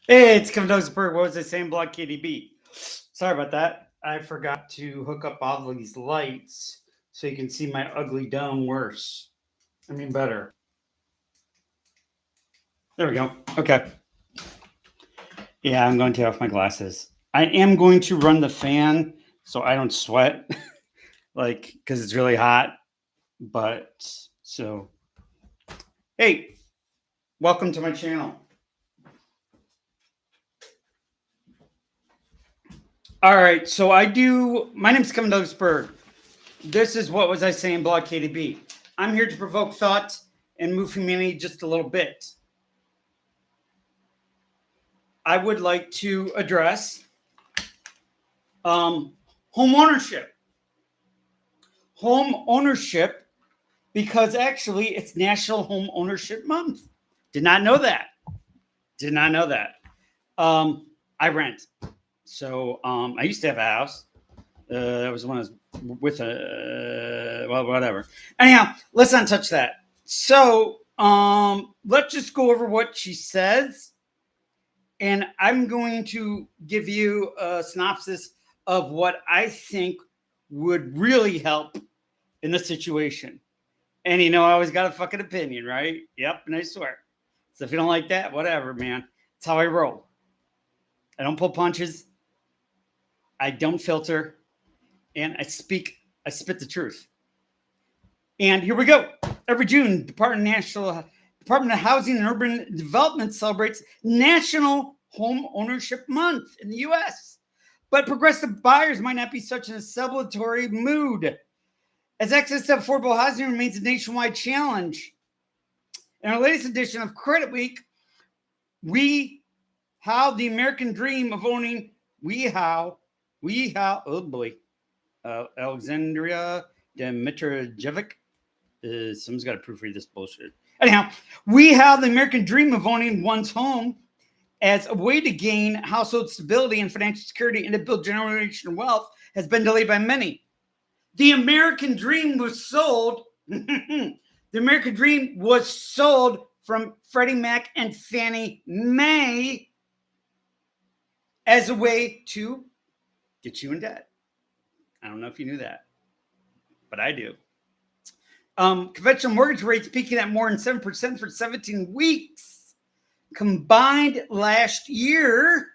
Hey, it's Kevin Berg. What was I saying? Block KDB. Sorry about that. I forgot to hook up all these lights so you can see my ugly dome worse. I mean, better. There we go. Okay. Yeah, I'm going to take off my glasses. I am going to run the fan so I don't sweat, like, because it's really hot. But so, hey, welcome to my channel. All right, so my name's Kevin Berg. This is What Was I Saying, Blog KDB. I'm here to provoke thought and move humanity just a little bit. I would like to address home ownership. Home ownership, because actually it's National Home Ownership Month. Did not know that. Did not know that. I rent. So I used to have a house. That was when I was with well, whatever. Anyhow, let's not touch that. So let's just go over what she says, and I'm going to give you a synopsis of what I think would really help in the situation. And I always got a fucking opinion, right? Yep, and I swear. So if you don't like that, whatever, man. That's how I roll. I don't pull punches. I don't filter. And I spit the truth. And here we go. Every June, Department of Housing and Urban Development celebrates National Home Ownership Month in the U.S. But progressive buyers might not be such in a celebratory mood, as access to affordable housing remains a nationwide challenge. In our latest edition of Credit Week, how the American dream of owning, oh boy, Alexandria Dimitrijevic. Someone's got to proofread this bullshit. Anyhow, how the American dream of owning one's home as a way to gain household stability and financial security and to build generational wealth has been delayed by many. The American dream was sold. The American dream was sold from Freddie Mac and Fannie Mae as a way to get you in debt. I don't know if you knew that, but I do. Conventional mortgage rates peaking at more than 7% for 17 weeks combined last year.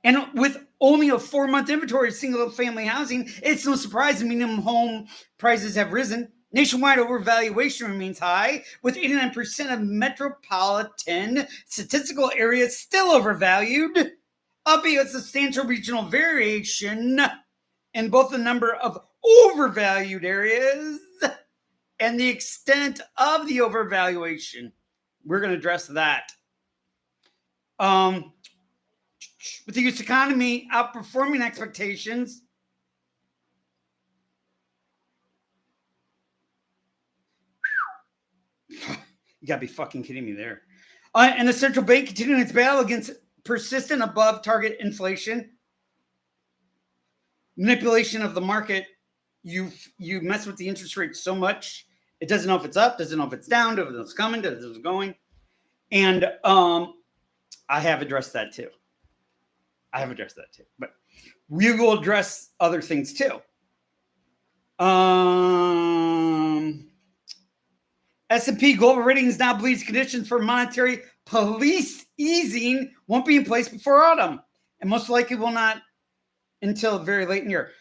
And with only a 4-month inventory of single-family housing, it's no surprise the minimum home prices have risen. Nationwide overvaluation remains high, with 89% of metropolitan statistical areas still overvalued, albeit substantial regional variation in both the number of overvalued areas and the extent of the overvaluation. We're going to address that. With the U.S. economy outperforming expectations, you gotta be fucking kidding me there. And the central bank continuing its battle against persistent above target inflation, manipulation of the market. You mess with the interest rate so much, it doesn't know if it's up, doesn't know if it's down, doesn't know if it's coming, doesn't know if it's going. And I have addressed that too. But we will address other things too. S&P Global Ratings now believes conditions for monetary police easing won't be in place before autumn, and most likely will not until very late in the year.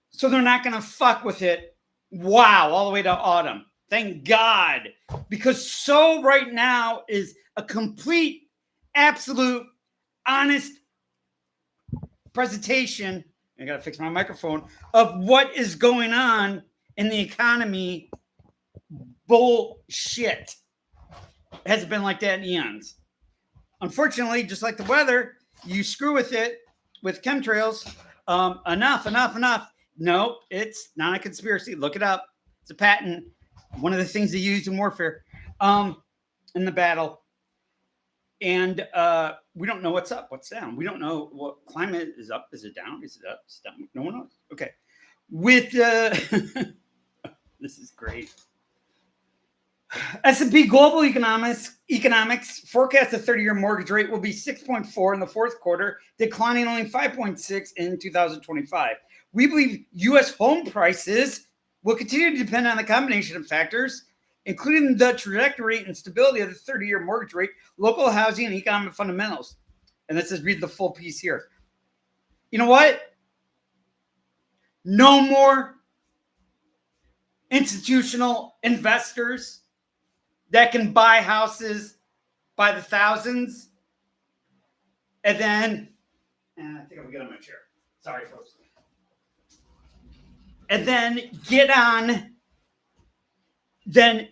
So they're not going to fuck with it. Wow, all the way to autumn. Thank God. Because so right now is a complete, absolute, honest presentation. I got to fix my microphone of what is going on in the economy. Bullshit. It hasn't been like that in eons. Unfortunately, just like the weather, you screw with it with chemtrails. Enough. No, it's not a conspiracy. Look it up. It's a patent. One of the things they use in warfare, in the battle. And we don't know what's up, what's down. We don't know what climate is up. Is it down? Is it up? Is it down? No one knows. Okay. With this is great. S&P Global Economics forecasts the 30-year mortgage rate will be 6.4 in the fourth quarter, declining only 5.6 in 2025. We believe U.S. home prices will continue to depend on a combination of factors, including the trajectory and stability of the 30-year mortgage rate, local housing, and economic fundamentals. And this is read the full piece here. You know what? No more institutional investors that can buy houses by the thousands. And then, I think I'm good on my chair. Sorry, folks. And then then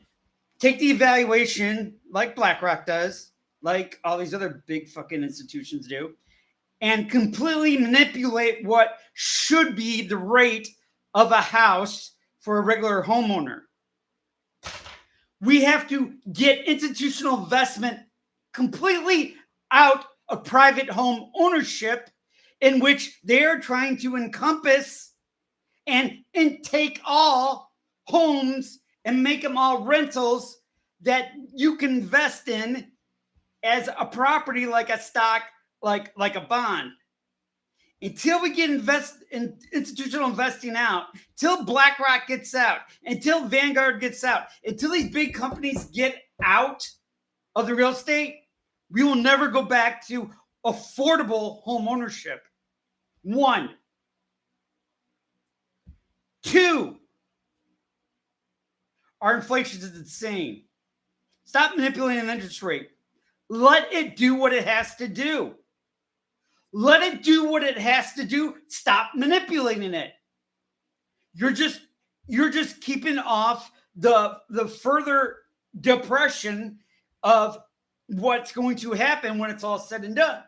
take the evaluation like BlackRock does, like all these other big fucking institutions do, and completely manipulate what should be the rate of a house for a regular homeowner. We have to get institutional investment completely out of private home ownership, in which they are trying to encompass and take all homes and make them all rentals that you can invest in as a property, like a stock, like a bond. Until we get institutional investing out, till BlackRock gets out, until Vanguard gets out, until these big companies get out of the real estate, we will never go back to affordable home ownership. 1. 2, our inflation is insane. Stop manipulating the interest rate. Let it do what it has to do. Let it do what it has to do. Stop manipulating it. You're just keeping off the further depression of what's going to happen when it's all said and done.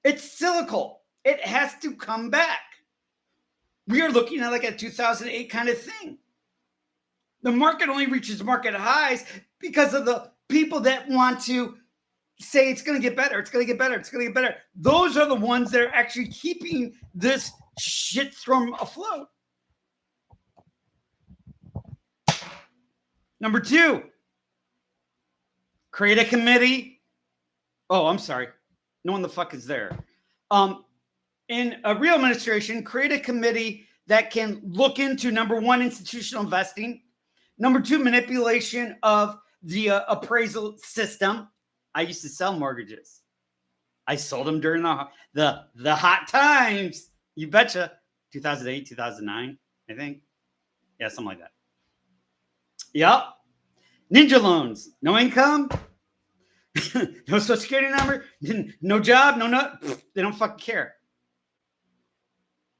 It's cyclical. It has to come back. We are looking at like a 2008 kind of thing. The market only reaches market highs because of the people that want to say it's going to get better, it's going to get better, it's going to get better. Those are the ones that are actually keeping this shit from afloat. Number 2, create a committee. Oh, I'm sorry. No one the fuck is there. In a real administration, create a committee that can look into, number 1, institutional investing. Number 2, manipulation of the appraisal system. I used to sell mortgages. I sold them during the hot times. You betcha. 2008, 2009, I think. Yeah, something like that. Yep. Ninja loans. No income. No social security number. No job. They don't fucking care.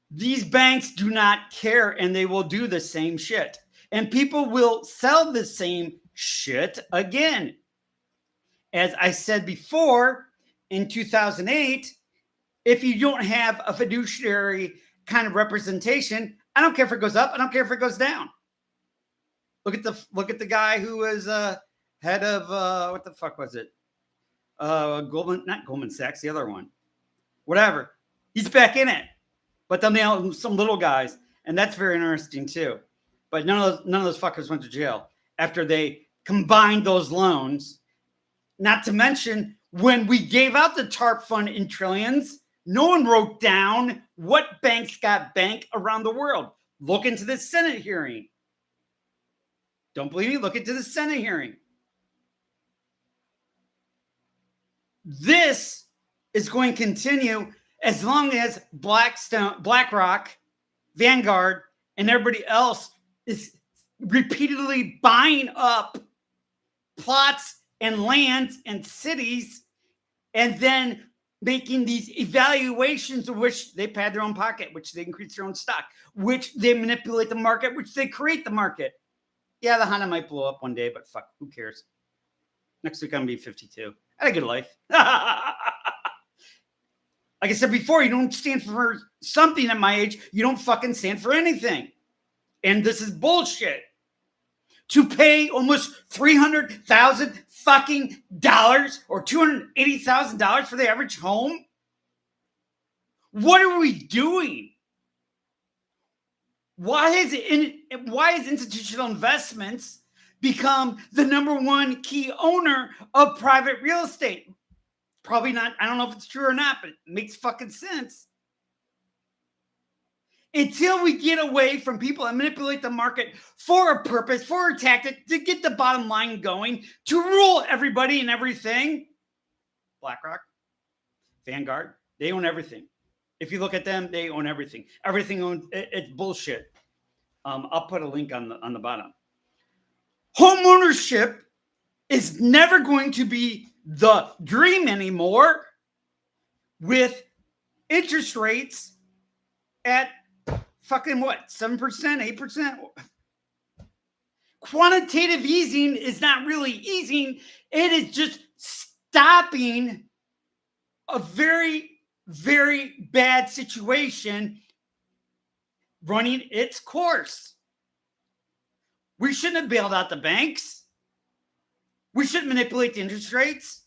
These banks do not care, and they will do the same shit. And people will sell the same shit again. As I said before, in 2008, if you don't have a fiduciary kind of representation, I don't care if it goes up, I don't care if it goes down. Look at the guy who was head of what the fuck was it? Not Goldman Sachs, the other one. Whatever. He's back in it. But then they have some little guys, and that's very interesting too. But none of those fuckers went to jail after they combined those loans. Not to mention, when we gave out the TARP fund in trillions, no one wrote down what banks got banked around the world. Look into the Senate hearing. Don't believe me? Look into the Senate hearing. This is going to continue as long as BlackRock, Vanguard, and everybody else is repeatedly buying up plots and lands and cities, and then making these evaluations of which they pad their own pocket, which they increase their own stock, which they manipulate the market, which they create the market. Yeah, the Honda might blow up one day, but fuck, who cares? Next week I'm gonna be 52. I had a good life. Like I said before, you don't stand for something at my age, you don't fucking stand for anything. And this is bullshit. To pay almost $300,000 fucking dollars or $280,000 for the average home? What are we doing? Why is institutional investments become the number one key owner of private real estate. Probably not. I don't know if it's true or not, but it makes fucking sense. Until we get away from people that manipulate the market for a purpose, for a tactic, to get the bottom line going, to rule everybody and everything. BlackRock, Vanguard, they own everything. If you look at them, they own everything. Everything owns, it's bullshit. I'll put a link on the bottom. Home ownership is never going to be the dream anymore with interest rates at fucking what? 7%, 8%? Quantitative easing is not really easing. It is just stopping a very, very bad situation running its course. We shouldn't have bailed out the banks. We shouldn't manipulate the interest rates.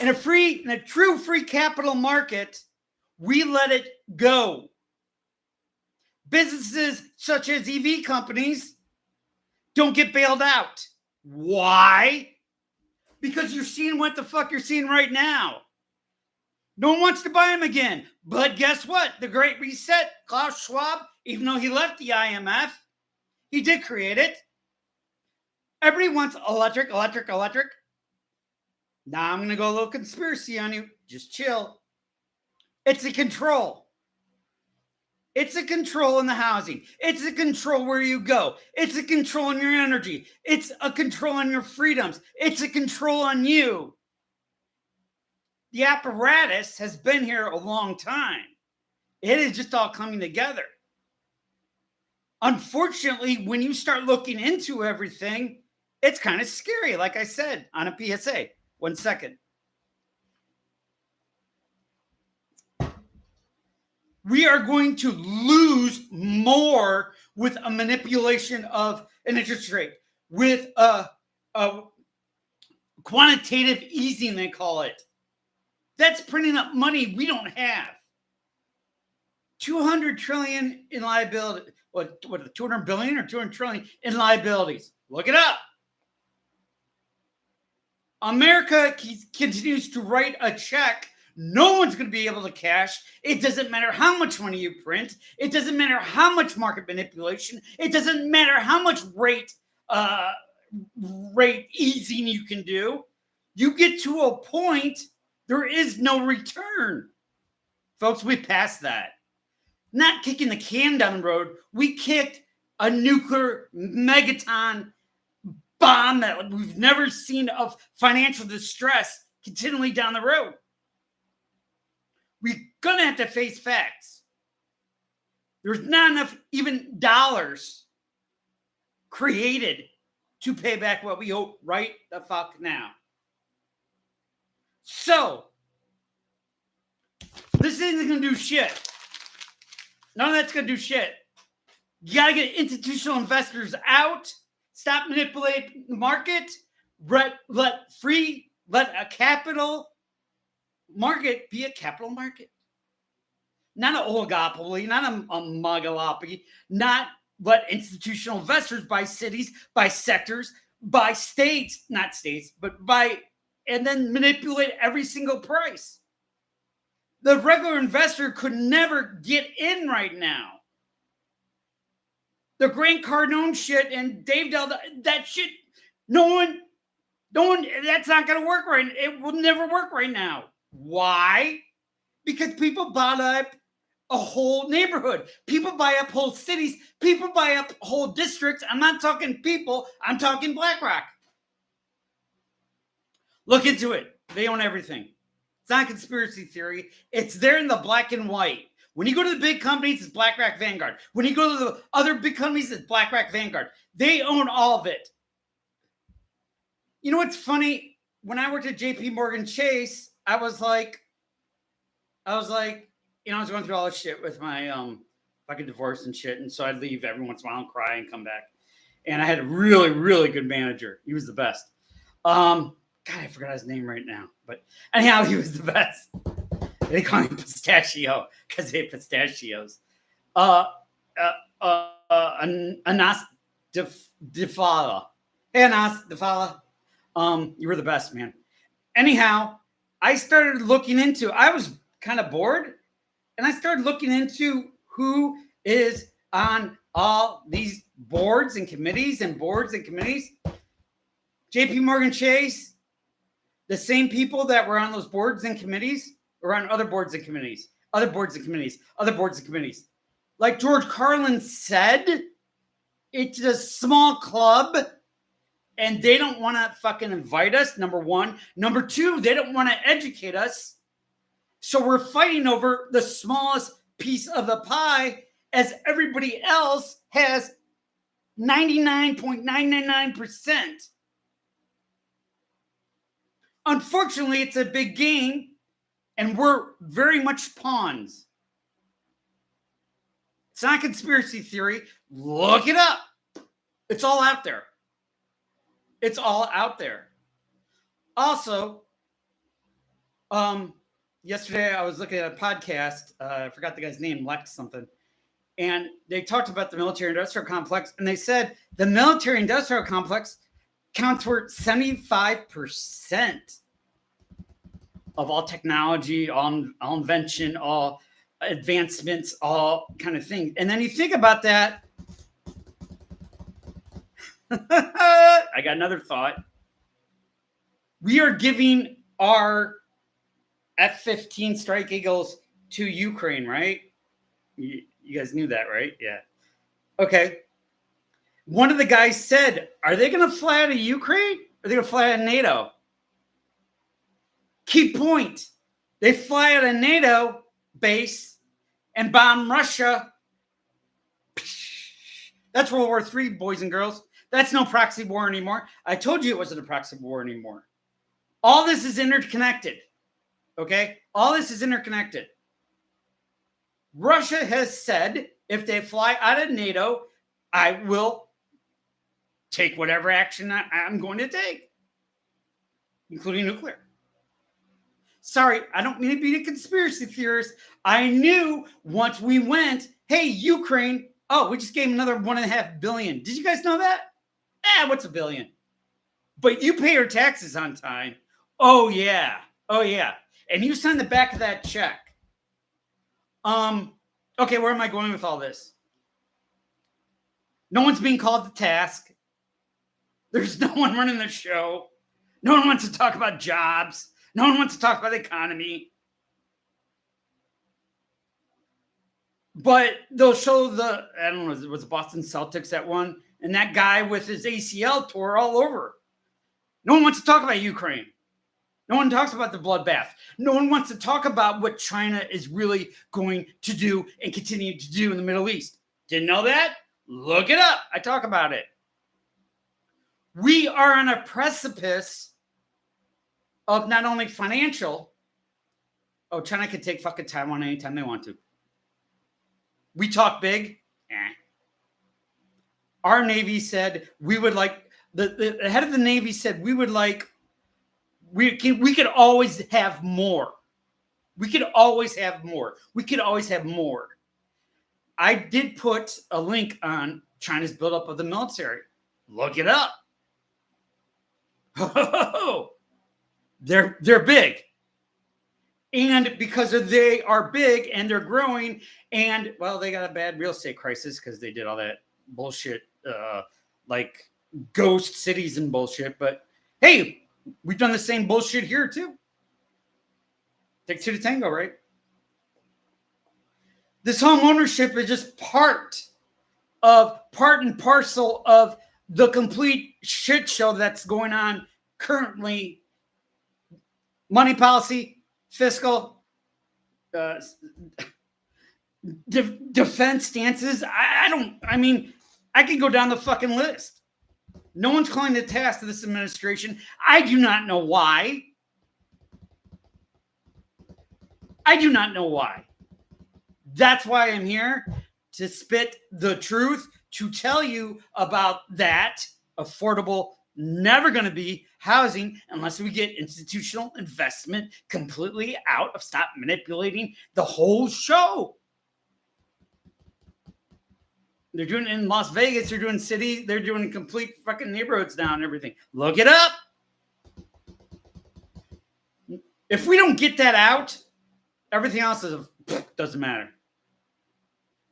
In a true free capital market, we let it go. Businesses such as EV companies don't get bailed out. Why? Because you're seeing what the fuck you're seeing right now. No one wants to buy them again. But guess what? The Great Reset, Klaus Schwab, even though he left the IMF, he did create it. Everybody wants electric. Now I'm going to go a little conspiracy on you. Just chill. It's a control. It's a control in the housing. It's a control where you go. It's a control on your energy. It's a control on your freedoms. It's a control on you. The apparatus has been here a long time. It is just all coming together. Unfortunately, when you start looking into everything, it's kind of scary, like I said on a PSA. 1 second. We are going to lose more with a manipulation of an interest rate, with a quantitative easing, they call it. That's printing up money we don't have. 200 trillion in liability. What 200 billion or 200 trillion in liabilities? Look it up. America continues to write a check. No one's going to be able to cash. It doesn't matter how much money you print. It doesn't matter how much market manipulation. It doesn't matter how much rate easing you can do. You get to a point, there is no return. Folks, we passed that. Not kicking the can down the road. We kicked a nuclear megaton bomb that we've never seen of financial distress continually down the road. We're going to have to face facts. There's not enough even dollars created to pay back what we owe right the fuck now. So, this isn't going to do shit. None of that's going to do shit. You got to get institutional investors out. Stop manipulating the market. Let a capital market be a capital market. Not an oligopoly, not a mogolopoly, not let institutional investors buy cities, buy sectors, buy states, not states, but buy, and then manipulate every single price. The regular investor could never get in right now. The Grant Cardone shit and Dave Del, that shit, no one, that's not going to work right. It will never work right now. Why? Because people bought up a whole neighborhood. People buy up whole cities. People buy up whole districts. I'm not talking people. I'm talking BlackRock. Look into it. They own everything. It's not a conspiracy theory. It's there in the black and white. When you go to the big companies, it's BlackRock Vanguard. When you go to the other big companies, it's BlackRock Vanguard. They own all of it. You know what's funny? When I worked at JP Morgan Chase, I was like, I was going through all this shit with my fucking divorce and shit. And so I'd leave every once in a while and cry and come back. And I had a really, really good manager. He was the best. God, I forgot his name right now. But anyhow, he was the best. They call him Pistachio because they have pistachios. Defala. Hey, Anas, Defala. You were the best, man. Anyhow, I started looking into, I was kind of bored, and I started looking into who is on all these boards and committees and boards and committees. JP Morgan Chase, the same people that were on those boards and committees or on other boards and committees, other boards and committees, other boards and committees. Like George Carlin said, it's a small club and they don't want to fucking invite us, number one. Number two, they don't want to educate us. So we're fighting over the smallest piece of the pie as everybody else has 99.999%. Unfortunately, it's a big game, and we're very much pawns. It's not a conspiracy theory. Look it up. It's all out there. It's all out there. Also, yesterday I was looking at a podcast. I forgot the guy's name, Lex something. And they talked about the military-industrial complex, and they said the military-industrial complex counts for 75% of all technology, all invention, all advancements, all kind of things. And then you think about that. I got another thought. We are giving our F-15 Strike Eagles to Ukraine, right? You guys knew that, right? Yeah. Okay. One of the guys said, are they going to fly out of Ukraine? Or are they going to fly out of NATO? Key point. They fly out of NATO base and bomb Russia. That's World War III, boys and girls. That's no proxy war anymore. I told you it wasn't a proxy war anymore. All this is interconnected. Okay? All this is interconnected. Russia has said, if they fly out of NATO, I will take whatever action I'm going to take, including nuclear. Sorry, I don't mean to be a conspiracy theorist. I knew once we went, hey, Ukraine, oh, we just gave another $1.5 billion. Did you guys know that? What's $1 billion? But you pay your taxes on time. Oh, yeah. Oh, yeah. And you sign the back of that check. Okay, where am I going with all this? No one's being called to task. There's no one running the show. No one wants to talk about jobs. No one wants to talk about the economy. But they'll show the, I don't know, it was Boston Celtics that won, and that guy with his ACL tore all over. No one wants to talk about Ukraine. No one talks about the bloodbath. No one wants to talk about what China is really going to do and continue to do in the Middle East. Didn't know that? Look it up. I talk about it. We are on a precipice of not only financial. Oh, China can take fucking Taiwan anytime they want to. We talk big. Our Navy said we would like, the head of the Navy said we would like, we could always have more. We could always have more. We could always have more. I did put a link on China's buildup of the military. Look it up. They're big. And because they are big and they're growing, and, well, they got a bad real estate crisis because they did all that bullshit, like ghost cities and bullshit. But, hey, we've done the same bullshit here, too. Take two to tango, right? This home ownership is just part and parcel of the complete shit show that's going on currently. Money policy, fiscal, defense stances. I can go down the fucking list. No one's calling the task of this administration. I do not know why. I do not know why. That's why I'm here, to spit the truth, to tell you about that affordable, never going to be housing unless we get institutional investment completely out of, stop manipulating the whole show. They're doing it in Las Vegas. They're doing city. They're doing complete fucking neighborhoods now and everything. Look it up. If we don't get that out, everything else doesn't matter.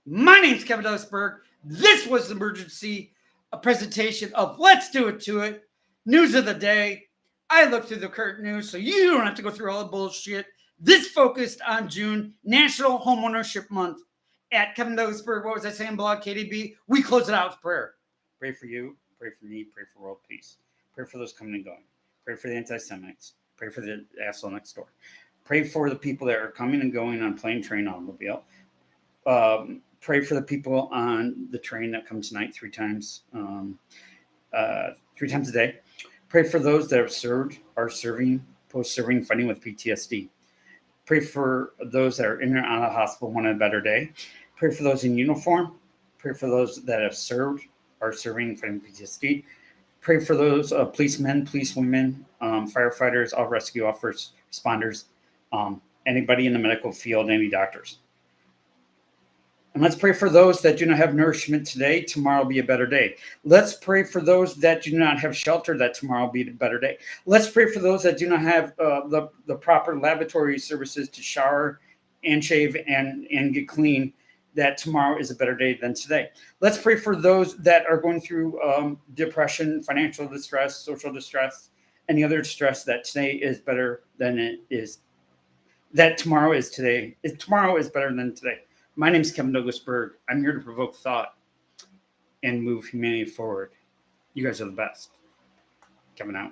My name's Kevin Douglas Berg. This was the emergency presentation of Let's Do It to It. News of the day. I looked through the current news so you don't have to go through all the bullshit. This focused on June, National Homeownership Month. At Kevin Douglas Berg, what was I saying, blog KDB? We close it out with prayer. Pray for you, pray for me, pray for world peace. Pray for those coming and going. Pray for the anti-Semites. Pray for the asshole next door. Pray for the people that are coming and going on plane, train, automobile. Pray for the people on the train that come tonight 3 times a day. Pray for those that have served, are serving, post-serving, fighting with PTSD. Pray for those that are in and out of the hospital, want a better day. Pray for those in uniform. Pray for those that have served, are serving, fighting PTSD. Pray for those policemen, policewomen, firefighters, all rescue officers, responders, anybody in the medical field, any doctors. And let's pray for those that do not have nourishment today. Tomorrow will be a better day. Let's pray for those that do not have shelter, that tomorrow will be a better day. Let's pray for those that do not have the proper lavatory services to shower and shave and get clean, that tomorrow is a better day than today. Let's pray for those that are going through depression, financial distress, social distress, any other distress, that today is better than it is, that tomorrow is today. Tomorrow is better than today. My name is Kevin Douglas Berg. I'm here to provoke thought and move humanity forward. You guys are the best. Kevin out.